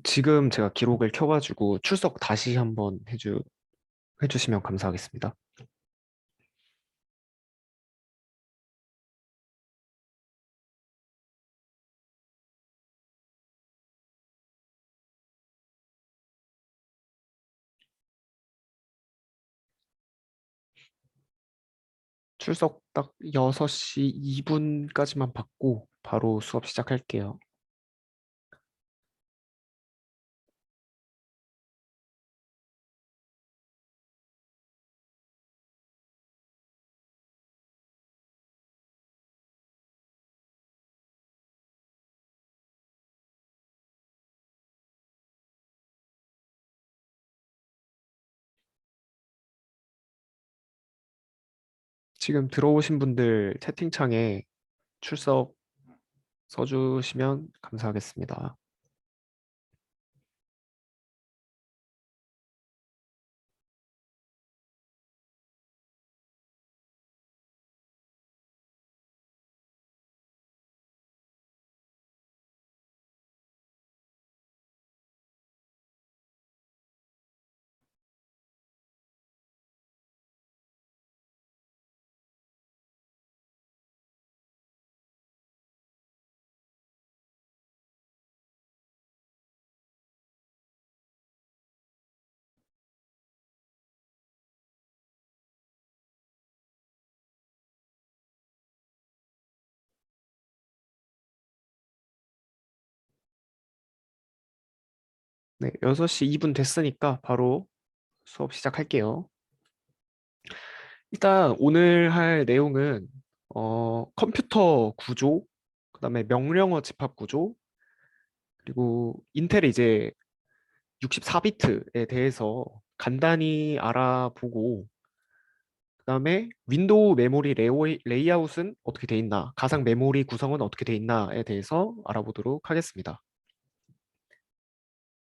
지금 제가 기록을 켜가지고 출석 다시 한번 해주시면 감사하겠습니다. 출석 딱 6시 2분까지만 받고 바로 수업 시작할게요. 지금 들어오신 분들 채팅창에 출석 써주시면 감사하겠습니다. 네, 6시 2분 됐으니까 바로 수업 시작할게요. 일단 오늘 할 내용은 컴퓨터 구조, 그다음에 명령어 집합 구조, 그리고 인텔의 이제 64비트에 대해서 간단히 알아보고 그다음에 윈도우 메모리 레이아웃은 어떻게 돼 있나, 가상 메모리 구성은 어떻게 돼 있나에 대해서 알아보도록 하겠습니다.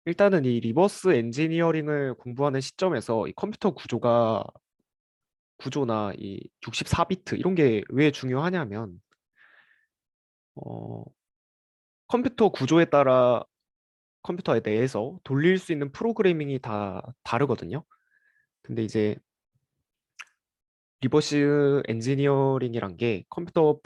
일단은 이 리버스 엔지니어링을 공부하는 시점에서 이 컴퓨터 구조나 이 64비트 이런 게 왜 중요하냐면 어, 컴퓨터 구조에 따라 컴퓨터에 대해서 돌릴 수 있는 프로그래밍이 다 다르거든요. 근데 이제 리버스 엔지니어링이란 게 컴퓨터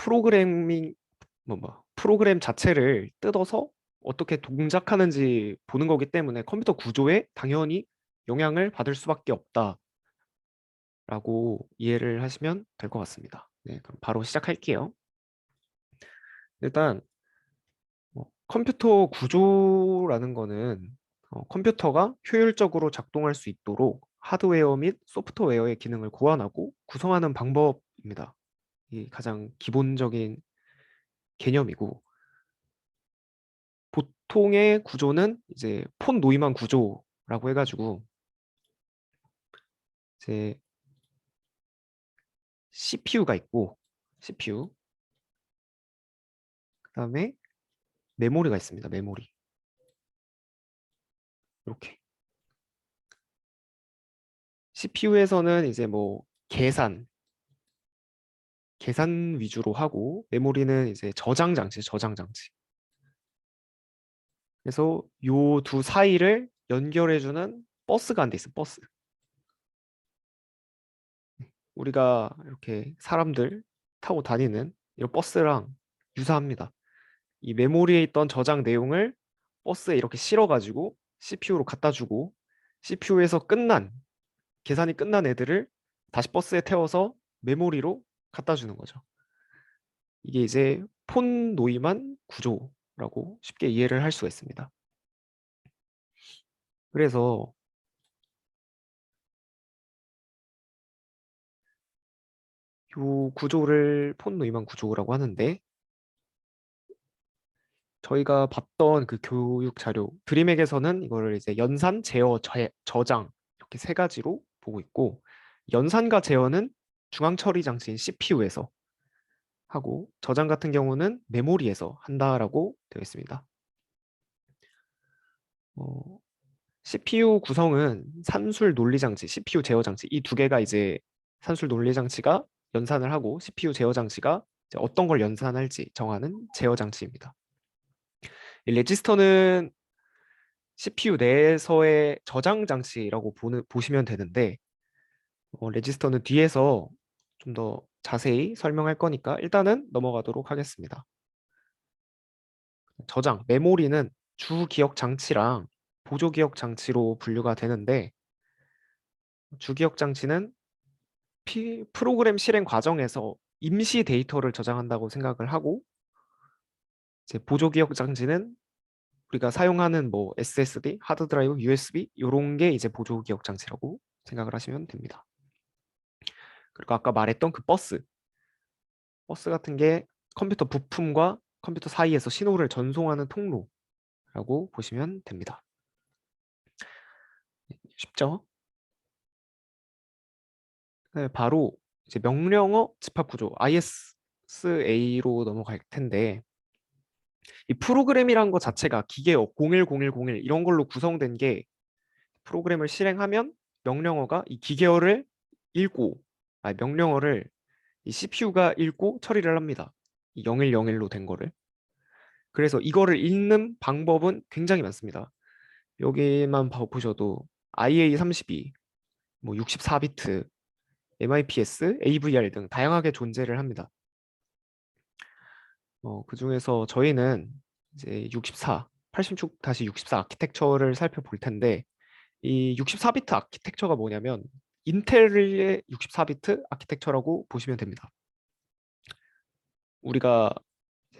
프로그램 자체를 뜯어서 어떻게 동작하는지 보는 거기 때문에 컴퓨터 구조에 당연히 영향을 받을 수밖에 없다라고 이해를 하시면 될 것 같습니다. 네, 그럼 바로 시작할게요. 일단 컴퓨터 구조라는 거는 컴퓨터가 효율적으로 작동할 수 있도록 하드웨어 및 소프트웨어의 기능을 고안하고 구성하는 방법입니다. 이 가장 기본적인 개념이고 보통의 구조는 이제 폰 노이만 구조라고 해가지고 이제 CPU가 있고 CPU 그다음에 메모리가 있습니다. 메모리 이렇게 CPU에서는 이제 뭐 계산 위주로 하고 메모리는 이제 저장 장치. 그래서 요 두 사이를 연결해주는 버스가 한 대 있어. 버스. 우리가 이렇게 사람들 타고 다니는 이런 버스랑 유사합니다. 이 메모리에 있던 저장 내용을 버스에 이렇게 실어가지고 CPU로 갖다 주고 CPU에서 계산이 끝난 애들을 다시 버스에 태워서 메모리로 갖다 주는 거죠. 이게 이제 폰 노이만 구조라고 쉽게 이해를 할 수가 있습니다. 그래서 이 구조를 폰 노이만 구조라고 하는데 저희가 봤던 그 교육 자료 드림액에서는 이거를 이제 연산, 제어, 저장 이렇게 세 가지로 보고 있고 연산과 제어는 중앙 처리 장치인 CPU에서 하고 저장 같은 경우는 메모리에서 한다라고 되어 있습니다. CPU 구성은 산술 논리 장치, CPU 제어 장치 이 두 개가 이제 산술 논리 장치가 연산을 하고 CPU 제어 장치가 이제 어떤 걸 연산할지 정하는 제어 장치입니다. 이 레지스터는 CPU 내에서의 저장 장치라고 보시면 되는데 레지스터는 뒤에서 좀 더 자세히 설명할 거니까 일단은 넘어가도록 하겠습니다. 저장, 메모리는 주 기억 장치랑 보조 기억 장치로 분류가 되는데 주 기억 장치는 프로그램 실행 과정에서 임시 데이터를 저장한다고 생각을 하고 이제 보조 기억 장치는 우리가 사용하는 뭐 SSD, 하드 드라이브, USB 이런 게 이제 보조 기억 장치라고 생각을 하시면 됩니다. 그리고 아까 말했던 그 버스 같은 게 컴퓨터 부품과 컴퓨터 사이에서 신호를 전송하는 통로라고 보시면 됩니다. 쉽죠? 네, 바로 이제 명령어 집합 구조 ISA로 넘어갈 텐데 이 프로그램이란 것 자체가 기계어 010101 이런 걸로 구성된 게 프로그램을 실행하면 명령어가 이 기계어를 읽고 명령어를 이 CPU가 읽고 처리를 합니다. 이 0101로 된 거를. 그래서 이거를 읽는 방법은 굉장히 많습니다. 여기만 보셔도 IA32, 뭐 64비트, MIPS, AVR 등 다양하게 존재를 합니다. 그 중에서 저희는 이제 86-64 아키텍처를 살펴볼 텐데 이 64비트 아키텍처가 뭐냐면 인텔의 64비트 아키텍처라고 보시면 됩니다. 우리가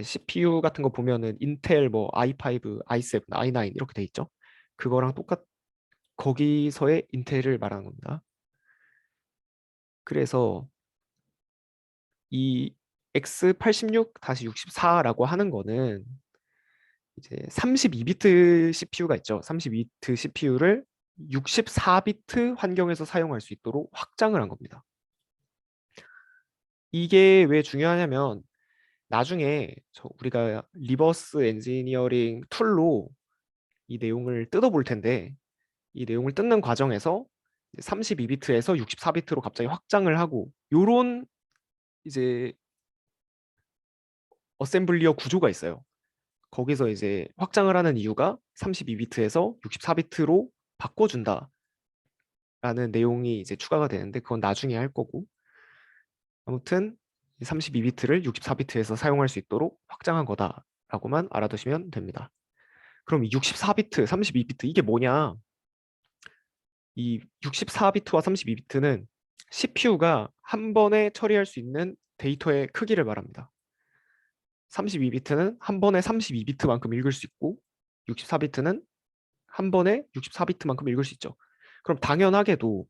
CPU 같은 거 보면은 인텔 뭐 i5, i7, i9 이렇게 돼 있죠. 그거랑 거기서의 인텔을 말하는 겁니다. 그래서 이 X86-64라고 하는 거는 이제 32비트 CPU가 있죠. 32비트 CPU를 64비트 환경에서 사용할 수 있도록 확장을 한 겁니다. 이게 왜 중요하냐면 나중에 우리가 리버스 엔지니어링 툴로 이 내용을 뜯어볼 텐데 이 내용을 뜯는 과정에서 32비트에서 64비트로 갑자기 확장을 하고 요런 이제 어셈블리어 구조가 있어요. 거기서 이제 확장을 하는 이유가 32비트에서 64비트로 바꿔준다라는 내용이 이제 추가가 되는데 그건 나중에 할 거고 아무튼 32비트를 64비트에서 사용할 수 있도록 확장한 거다라고만 알아두시면 됩니다. 그럼 64비트, 32비트 이게 뭐냐? 이 64비트와 32비트는 CPU가 한 번에 처리할 수 있는 데이터의 크기를 말합니다. 32비트는 한 번에 32비트만큼 읽을 수 있고 64비트는 한 번에 64비트만큼 읽을 수 있죠. 그럼 당연하게도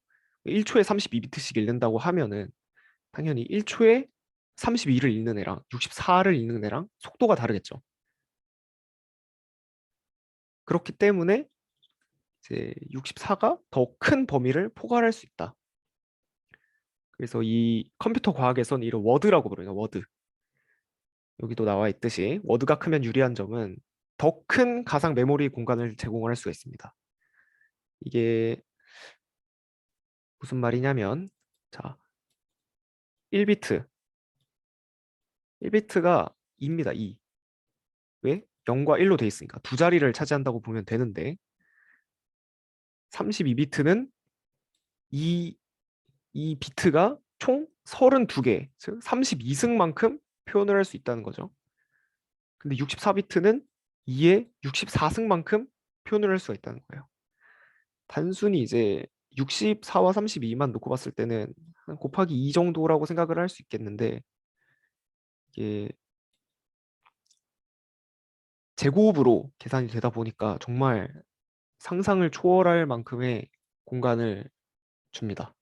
1초에 32비트씩 읽는다고 하면은 당연히 1초에 32를 읽는 애랑 64를 읽는 애랑 속도가 다르겠죠. 그렇기 때문에 이제 64가 더 큰 범위를 포괄할 수 있다. 그래서 이 컴퓨터 과학에서는 이를 워드라고 부르요. 워드. 여기도 나와 있듯이 워드가 크면 유리한 점은 더 큰 가상 메모리 공간을 제공할 수가 있습니다. 이게 무슨 말이냐면 자 1비트 1비트가 2입니다. 2. 왜? 0과 1로 돼 있으니까 두 자리를 차지한다고 보면 되는데 32비트는 이 비트가 총 32개, 즉 32승만큼 표현을 할 수 있다는 거죠. 근데 64비트는 2의 64승만큼 표현을 할 수가 있다는 거예요. 단순히 이제 64와 32만 놓고 봤을 때는 한 곱하기 2 정도라고 생각을 할 수 있겠는데 이게 제곱으로 계산이 되다 보니까 정말 상상을 초월할 만큼의 공간을 줍니다.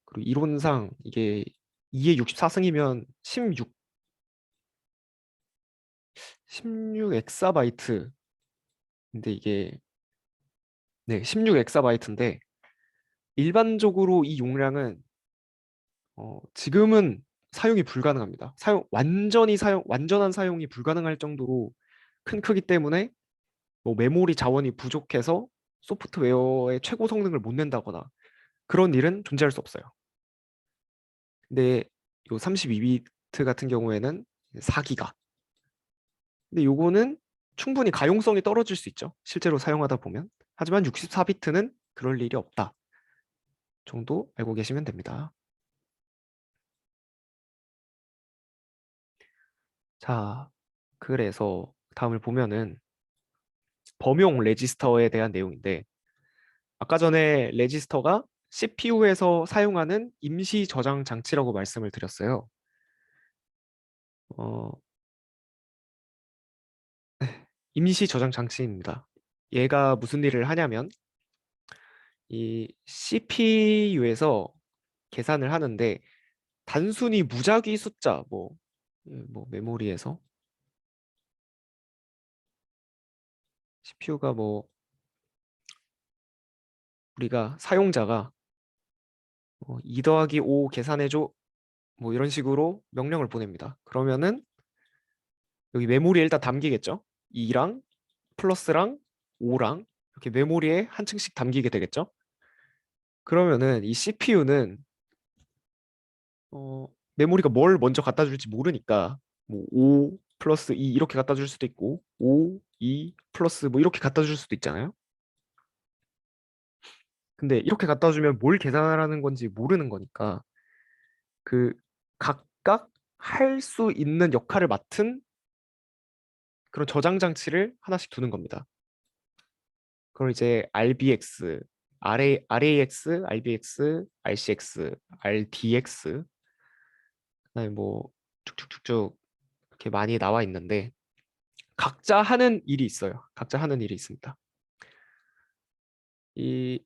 그리고 이론상 이게 2의 64승이면 16 엑사바이트인데 이게 네, 16 엑사바이트인데 일반적으로 이 용량은 지금은 사용이 불가능합니다. 완전한 사용이 불가능할 정도로 큰 크기 때문에 뭐 메모리 자원이 부족해서 소프트웨어의 최고 성능을 못 낸다거나 그런 일은 존재할 수 없어요. 근데 요 32비트 같은 경우에는 4기가 근데 요거는 충분히 가용성이 떨어질 수 있죠. 실제로 사용하다 보면. 하지만 64비트는 그럴 일이 없다 정도 알고 계시면 됩니다. 자, 그래서 다음을 보면은 범용 레지스터에 대한 내용인데, 아까 전에 레지스터가 CPU에서 사용하는 임시 저장 장치라고 말씀을 드렸어요. 어, 임시 저장 장치입니다. 얘가 무슨 일을 하냐면 이 CPU에서 계산을 하는데 단순히 무작위 숫자 뭐 메모리에서 CPU가 뭐 우리가 사용자가 2 더하기 5 계산해줘 뭐 이런 식으로 명령을 보냅니다. 그러면은 여기 메모리에 일단 담기겠죠. 2랑 플러스랑 5랑 이렇게 메모리에 한 층씩 담기게 되겠죠. 그러면은 이 CPU는 메모리가 뭘 먼저 갖다 줄지 모르니까 뭐 5 플러스 2 이렇게 갖다 줄 수도 있고 5, 2 플러스 뭐 이렇게 갖다 줄 수도 있잖아요. 근데 이렇게 갖다 주면 뭘 계산하라는 건지 모르는 거니까 그 각각 할 수 있는 역할을 맡은 그런 저장 장치를 하나씩 두는 겁니다. 그걸 이제 RBX, RAX, RBX, RCX, RDX 그다음에 뭐 쭉쭉쭉쭉 이렇게 많이 나와 있는데 각자 하는 일이 있어요. 각자 하는 일이 있습니다. 이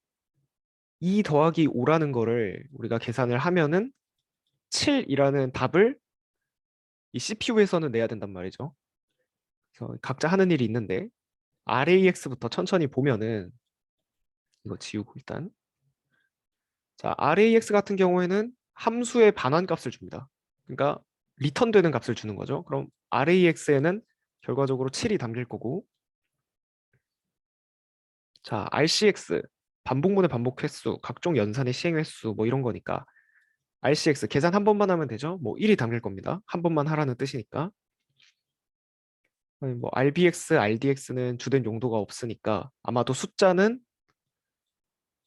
2 더하기 5라는 거를 우리가 계산을 하면은 7이라는 답을 이 CPU에서는 내야 된단 말이죠. 그래서 각자 하는 일이 있는데 RAX부터 천천히 보면은 이거 지우고 일단 자 RAX 같은 경우에는 함수의 반환값을 줍니다. 그러니까 리턴되는 값을 주는 거죠. 그럼 RAX에는 결과적으로 7이 담길 거고 자 RCX 반복문의 반복 횟수, 각종 연산의 시행 횟수 뭐 이런 거니까 RCX 계산 한 번만 하면 되죠. 뭐 1이 담길 겁니다. 한 번만 하라는 뜻이니까. 아니, 뭐 RBX, RDX는 주된 용도가 없으니까 아마도 숫자는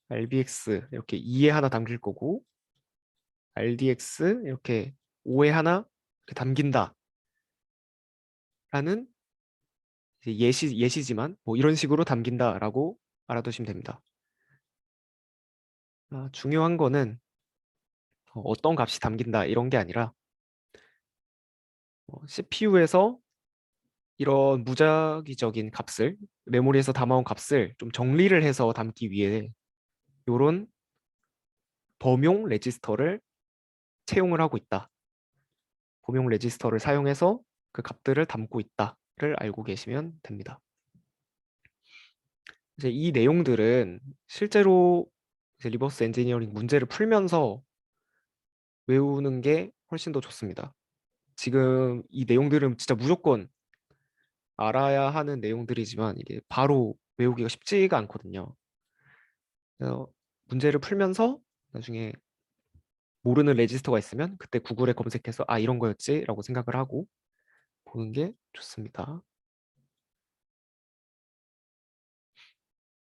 RBX 이렇게 2에 하나 담길 거고 RDX 이렇게 5에 하나 이렇게 담긴다라는 이제 예시지만 뭐 이런 식으로 담긴다라고 알아두시면 됩니다. 중요한 거는 어떤 값이 담긴다 이런 게 아니라 CPU에서 이런 무작위적인 값을 메모리에서 담아온 값을 좀 정리를 해서 담기 위해 이런 범용 레지스터를 채용을 하고 있다. 범용 레지스터를 사용해서 그 값들을 담고 있다를 알고 계시면 됩니다. 이제 이 내용들은 실제로 이제 리버스 엔지니어링 문제를 풀면서 외우는 게 훨씬 더 좋습니다. 지금 이 내용들은 진짜 무조건 알아야 하는 내용들이지만 이게 바로 외우기가 쉽지가 않거든요. 그래서 문제를 풀면서 나중에 모르는 레지스터가 있으면 그때 구글에 검색해서 아 이런 거였지라고 생각을 하고 보는 게 좋습니다.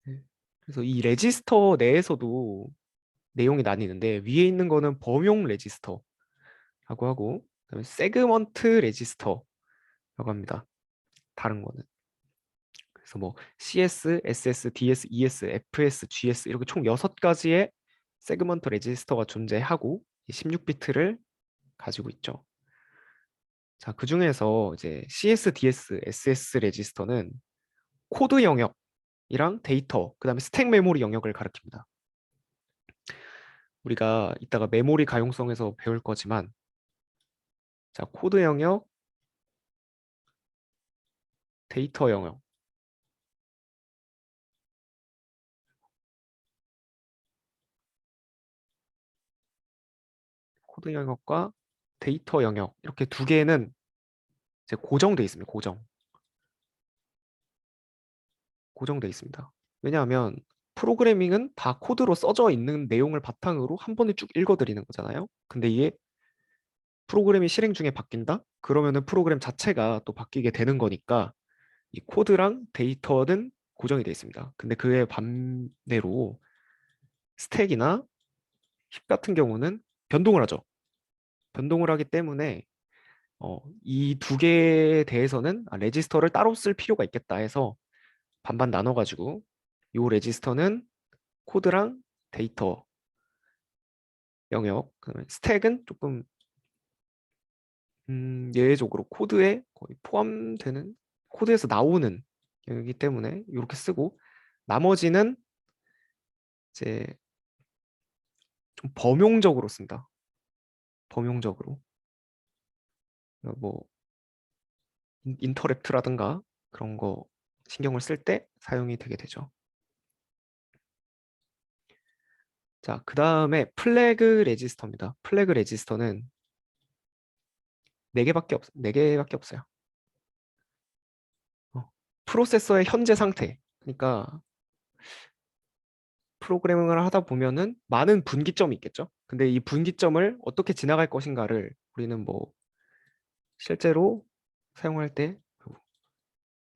네. 그래서 이 레지스터 내에서도 내용이 나뉘는데 위에 있는 거는 범용 레지스터라고 하고 그다음에 세그먼트 레지스터라고 합니다. 다른 거는. 그래서 뭐 CS, SS, DS, ES, FS, GS 이렇게 총 6가지의 세그먼트 레지스터가 존재하고 16비트를 가지고 있죠. 자, 그중에서 이제 CS, DS, SS 레지스터는 코드 영역이랑 데이터, 그다음에 스택 메모리 영역을 가리킵니다. 우리가 이따가 메모리 가용성에서 배울 거지만 자, 코드 영역, 데이터 영역. 코드 영역과 데이터 영역 이렇게 두 개는 이제 고정돼 있습니다. 고정돼 있습니다. 왜냐하면 프로그래밍은 다 코드로 써져 있는 내용을 바탕으로 한 번에 쭉 읽어드리는 거잖아요. 근데 이게 프로그램이 실행 중에 바뀐다? 그러면은 프로그램 자체가 또 바뀌게 되는 거니까 이 코드랑 데이터는 고정이 되어 있습니다. 근데 그에 반대로 스택이나 힙 같은 경우는 변동을 하죠. 변동을 하기 때문에 이 두 개에 대해서는 레지스터를 따로 쓸 필요가 있겠다 해서 반반 나눠가지고 이 레지스터는 코드랑 데이터 영역, 그다음에 스택은 조금 예외적으로 코드에 거의 포함되는 코드에서 나오는 영역이기 때문에 이렇게 쓰고 나머지는 이제 좀 범용적으로 쓴다. 범용적으로 뭐 인터랩트라든가 그런 거 신경을 쓸 때 사용이 되게 되죠. 자, 그 다음에 플래그 레지스터입니다. 플래그 레지스터는 4개밖에 없어요. 프로세서의 현재 상태. 그러니까 프로그래밍을 하다 보면은 많은 분기점이 있겠죠. 근데 이 분기점을 어떻게 지나갈 것인가를 우리는 뭐 실제로 사용할 때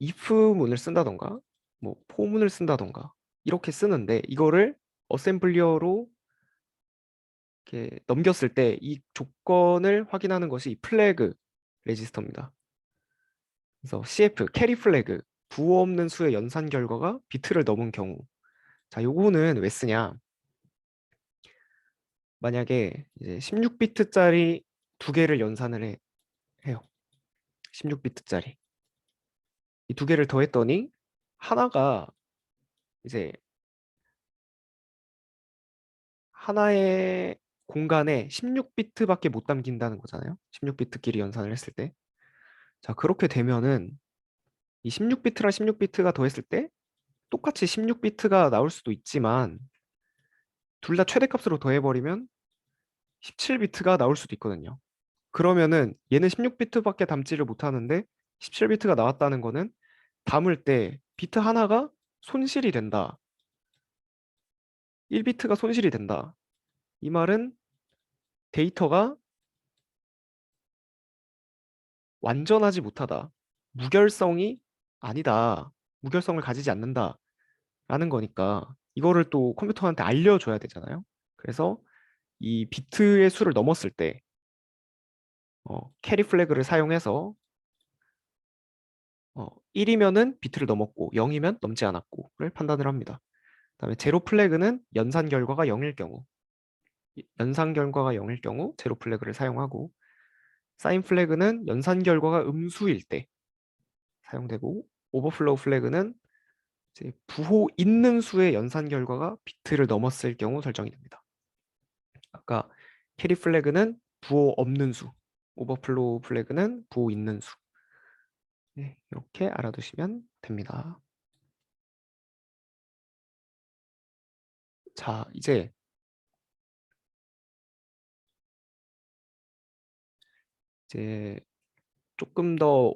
if문을 쓴다던가 뭐 for문을 쓴다던가 이렇게 쓰는데 이거를 어셈블리어로 이렇게 넘겼을 때 이 조건을 확인하는 것이 이 플래그 레지스터입니다. 그래서 CF 캐리 플래그 부호 없는 수의 연산 결과가 비트를 넘은 경우. 자, 요거는 왜 쓰냐? 만약에 이제 16비트짜리 두 개를 해요. 16비트짜리 이 두 개를 더했더니 하나가 이제 하나의 공간에 16비트밖에 못 담긴다는 거잖아요. 16비트끼리 연산을 했을 때. 자, 그렇게 되면은 이 16비트랑 16비트가 더했을 때 똑같이 16비트가 나올 수도 있지만 둘 다 최대값으로 더해버리면 17비트가 나올 수도 있거든요. 그러면은 얘는 16비트밖에 담지를 못하는데 17비트가 나왔다는 거는 담을 때 비트 하나가 손실이 된다. 1비트가 손실이 된다. 이 말은 데이터가 완전하지 못하다. 무결성이 아니다. 무결성을 가지지 않는다. 라는 거니까 이거를 또 컴퓨터한테 알려줘야 되잖아요. 그래서 이 비트의 수를 넘었을 때 캐리 플래그를 사용해서 1이면은 비트를 넘었고 0이면 넘지 않았고를 판단을 합니다. 그다음에 제로 플래그는 연산 결과가 0일 경우 연산 결과가 0일 경우 제로 플래그를 사용하고 사인 플래그는 연산 결과가 음수일 때 사용되고 오버플로우 플래그는 이제 부호 있는 수의 연산 결과가 비트를 넘었을 경우 설정이 됩니다. 아까 캐리 플래그는 부호 없는 수, 오버플로우 플래그는 부호 있는 수. 네, 이렇게 알아두시면 됩니다. 자, 이제 조금 더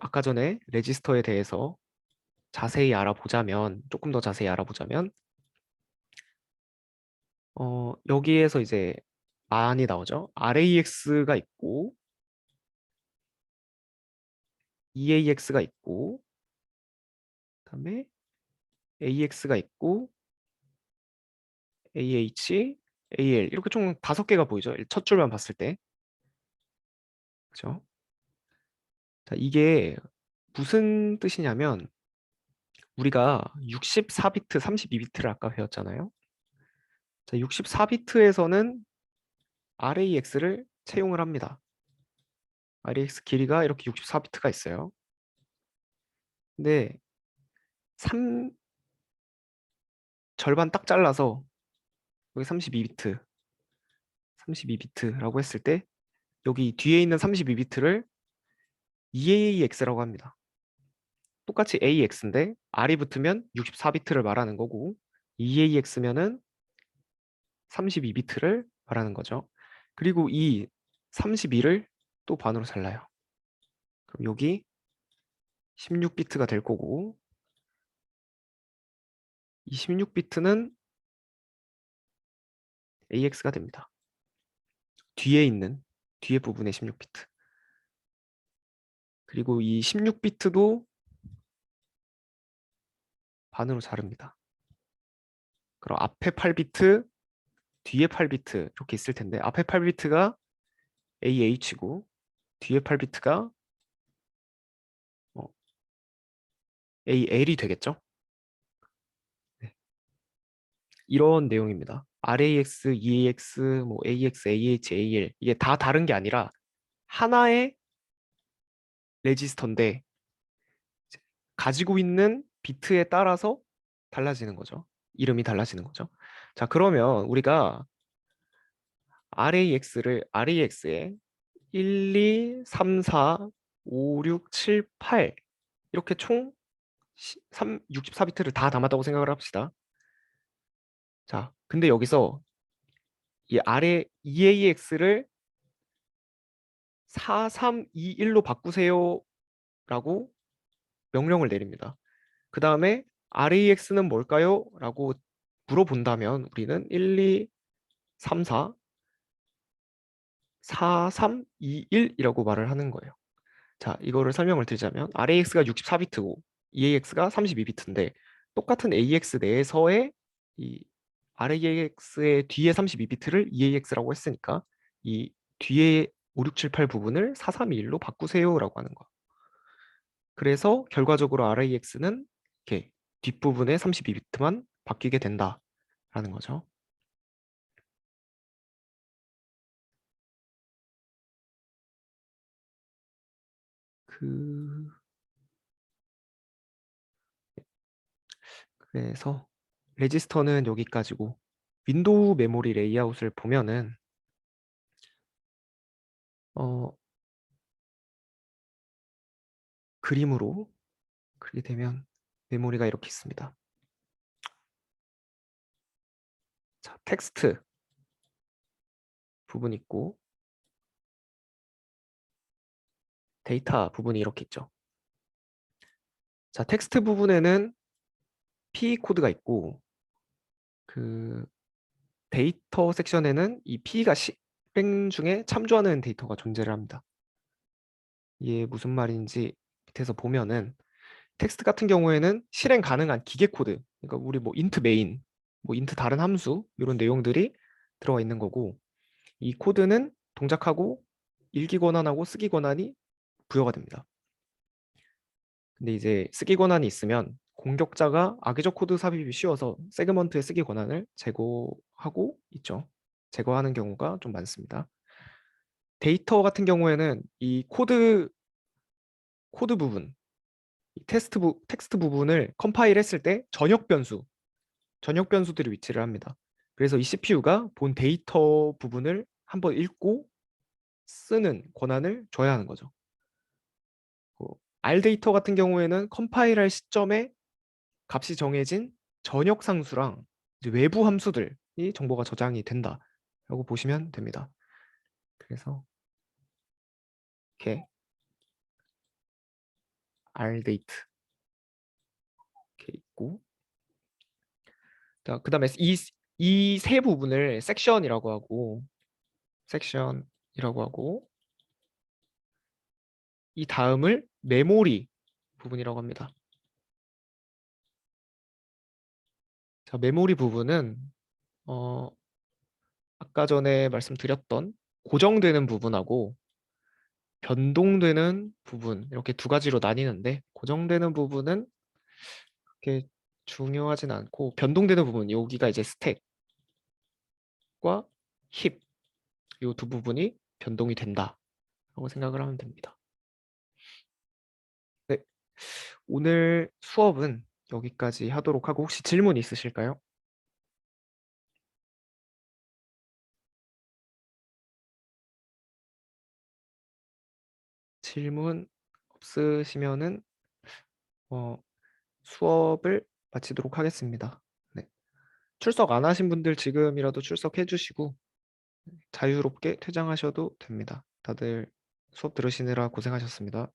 아까 전에 레지스터에 대해서 조금 더 자세히 알아보자면 여기에서 이제 많이 나오죠. RAX가 있고 EAX가 있고 그다음에 AX가 있고 AH, AL 이렇게 총 5개가 보이죠. 첫 줄만 봤을 때. 그죠? 자, 이게 무슨 뜻이냐면 우리가 64비트, 32비트를 아까 배웠잖아요. 자, 64비트에서는 RAX를 채용을 합니다. RAX 길이가 이렇게 64비트가 있어요. 근데 3 절반 딱 잘라서 여기 32비트라고 했을 때 여기 뒤에 있는 32비트를 EAX라고 합니다. 똑같이 AX인데 R이 붙으면 64비트를 말하는 거고 EAX면은 32비트를 말하는 거죠. 그리고 이 32를 또 반으로 잘라요. 그럼 여기 16비트가 될 거고 이 16비트는 AX가 됩니다. 뒤에 있는 뒤에 부분에 16비트. 그리고 이 16비트도 반으로 자릅니다. 그럼 앞에 8비트, 뒤에 8비트 이렇게 있을 텐데 앞에 8비트가 AH고 뒤에 8비트가 AL이 되겠죠? 네. 이런 내용입니다. RAX, EAX, 뭐 AX, AH, AL 이게 다 다른 게 아니라 하나의 레지스터인데 가지고 있는 비트에 따라서 달라지는 거죠. 이름이 달라지는 거죠. 자, 그러면 우리가 RAX에 1, 2, 3, 4, 5, 6, 7, 8 이렇게 총 64비트를 다 담았다고 생각을 합시다. 자, 근데 여기서 이 아래 EAX를 4321로 바꾸세요 라고 명령을 내립니다. 그 다음에 RAX는 뭘까요? 라고 물어본다면 우리는 1, 2, 3, 4, 4, 3, 2, 1이라고 말을 하는 거예요. 자, 이거를 설명을 드리자면 RAX가 64비트고 EAX가 32비트인데 똑같은 AX 내에서의 이 RAX의 뒤에 32비트를 EAX라고 했으니까 이 뒤에 5, 6, 7, 8 부분을 4, 3, 2, 1로 바꾸세요라고 하는 거. 그래서 결과적으로 RAX는 이렇게 뒷부분에 32비트만 바뀌게 된다라는 거죠. 그 그래서 레지스터는 여기까지고 윈도우 메모리 레이아웃을 보면은 어, 그림으로 그리게 되면 메모리가 이렇게 있습니다. 자, 텍스트 부분 있고 데이터 부분이 이렇게 있죠. 자, 텍스트 부분에는 P 코드가 있고 그 데이터 섹션에는 이 P가 실행 중에 참조하는 데이터가 존재를 합니다. 이게 무슨 말인지 밑에서 보면은 텍스트 같은 경우에는 실행 가능한 기계 코드, 그러니까 우리 뭐 int main, 뭐 int 다른 함수 이런 내용들이 들어가 있는 거고 이 코드는 동작하고 읽기 권한하고 쓰기 권한이 부여가 됩니다. 근데 이제 쓰기 권한이 있으면 공격자가 악의적 코드 삽입이 쉬워서 세그먼트의 쓰기 권한을 제거하고 있죠. 제거하는 경우가 좀 많습니다. 데이터 같은 경우에는 이 코드 부분, 이 텍스트 부분을 컴파일 했을 때 전역 변수들이 위치를 합니다. 그래서 이 CPU가 본 데이터 부분을 한번 읽고 쓰는 권한을 줘야 하는 거죠. R 데이터 같은 경우에는 컴파일할 시점에 값이 정해진 전역 상수랑 이제 외부 함수들이 정보가 저장이 된다라고 보시면 됩니다. 그래서 이렇게 R 데이트 이렇게 있고, 자, 그다음에 이 세 부분을 섹션이라고 하고 이 다음을 메모리 부분이라고 합니다. 자, 메모리 부분은 아까 전에 말씀드렸던 고정되는 부분하고 변동되는 부분 이렇게 두 가지로 나뉘는데 고정되는 부분은 그렇게 중요하진 않고 변동되는 부분 여기가 이제 스택과 힙 이 두 부분이 변동이 된다라고 생각을 하면 됩니다. 네, 오늘 수업은 여기까지 하도록 하고 혹시 질문 있으실까요? 질문 없으시면은 수업을 마치도록 하겠습니다. 네. 출석 안 하신 분들 지금이라도 출석해 주시고 자유롭게 퇴장하셔도 됩니다. 다들 수업 들으시느라 고생하셨습니다.